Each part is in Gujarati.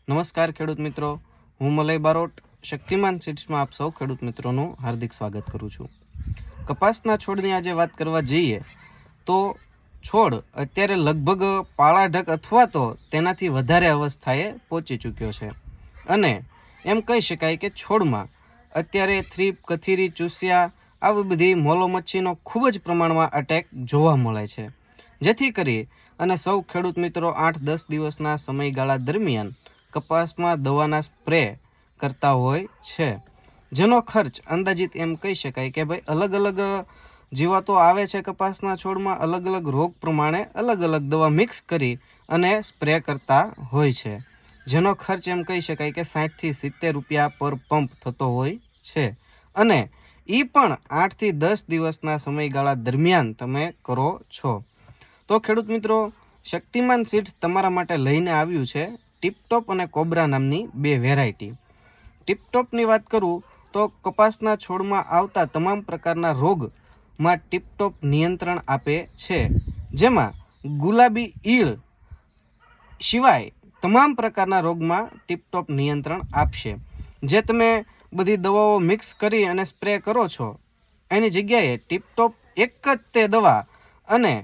નમસ્કાર ખેડૂત મિત્રો, હું મલય બારોટ શક્તિમાન સીડ્સમાં આપ સૌ ખેડૂત મિત્રોનું હાર્દિક સ્વાગત કરું છું। કપાસના છોડની આજે વાત કરવા જઈએ તો છોડ અત્યારે લગભગ પાળાઢક અથવા તો તેનાથી વધારે અવસ્થાએ પહોંચી ચૂક્યો છે અને એમ કહી શકાય કે છોડમાં અત્યારે થ્રીપ, કથીરી, ચૂસિયા આવી બધી મોલો મચ્છીનો ખૂબ જ પ્રમાણમાં અટેક જોવા મળે છે, જેથી કરી અને સૌ ખેડૂત મિત્રો 8-10 દિવસના સમયગાળા દરમિયાન કપાસમાં દવાના સ્પ્રે કરતા હોય છે, જેનો ખર્ચ અંદાજિત એમ કહી શકાય કે ભાઈ અલગ અલગ જીવાતો આવે છે કપાસના છોડમાં, અલગ અલગ રોગ પ્રમાણે અલગ અલગ દવા મિક્સ કરી અને સ્પ્રે કરતા હોય છે, જેનો ખર્ચ એમ કહી શકાય કે 60 થી 70 રૂપિયા પર પંપ થતો હોય છે અને એ પણ 8 થી 10 દિવસના સમયગાળા દરમિયાન તમે કરો છો। તો ખેડૂત મિત્રો, શક્તિમાન સીડ્સ તમારા માટે લઈને આવ્યું છે ટીપટોપ અને કોબ્રા નામની બે વેરાયટી। ટીપટોપની વાત કરું તો કપાસના છોડમાં આવતા તમામ પ્રકારના રોગમાં ટીપટોપ નિયંત્રણ આપે છે, જેમાં ગુલાબી ઈળ સિવાય તમામ પ્રકારના રોગમાં ટીપટોપ નિયંત્રણ આપશે। જે તમે બધી દવાઓ મિક્સ કરી અને સ્પ્રે કરો છો એની જગ્યાએ ટીપટોપ એક જ તે દવા અને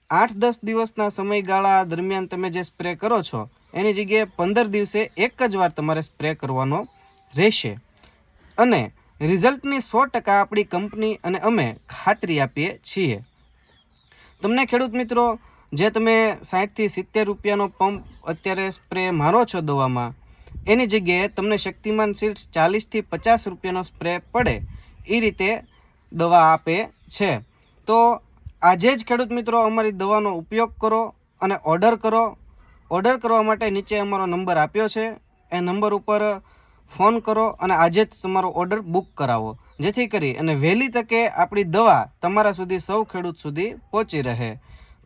8-10 દિવસના સમયગાળા દરમિયાન તમે જે સ્પ્રે કરો છો એની જગ્યાએ 15 દિવસે એક જ વાર તમારે સ્પ્રે કરવાનો રહેશે અને રિઝલ્ટની 100% આપણી કંપની અને અમે ખાતરી આપીએ છીએ। તમને ખેડૂત મિત્રો, જે તમે 60 થી 70 રૂપિયાનો પંપ અત્યારે સ્પ્રે મારો છો દવામાં, એની જગ્યાએ તમને શક્તિમાન સીડ્સ 40 થી 50 રૂપિયાનો સ્પ્રે પડે એ રીતે દવા આપે છે। તો આજે જ ખેડૂત મિત્રો અમારી દવાનો ઉપયોગ કરો અને ઓર્ડર કરો। ઓર્ડર કરવા માટે નીચે અમારો નંબર આપ્યો છે, એ નંબર ઉપર ફોન કરો અને આજે જ તમારો ઓર્ડર બુક કરાવો, જેથી કરી અને વહેલી તકે આપણી દવા તમારા સુધી સૌ ખેડૂત સુધી પહોંચી રહે।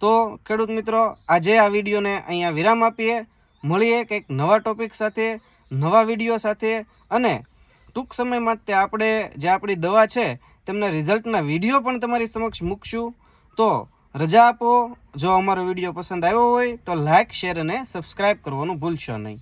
તો ખેડૂત મિત્રો, આજે આ વિડીયોને અહીંયા વિરામ આપીએ, મળીએ કંઈક નવા ટોપિક સાથે, નવા વિડીયો સાથે અને ટૂંક સમયમાં તે આપણે જે આપણી દવા છે તેમના રિઝલ્ટના વિડીયો પણ તમારી સમક્ષ મૂકશું। તો રજા આપો। જો અમારો વિડીયો પસંદ આવ્યો હોય તો લાઇક, શેર અને સબસ્ક્રાઈબ કરવાનું ભૂલશો નહીં।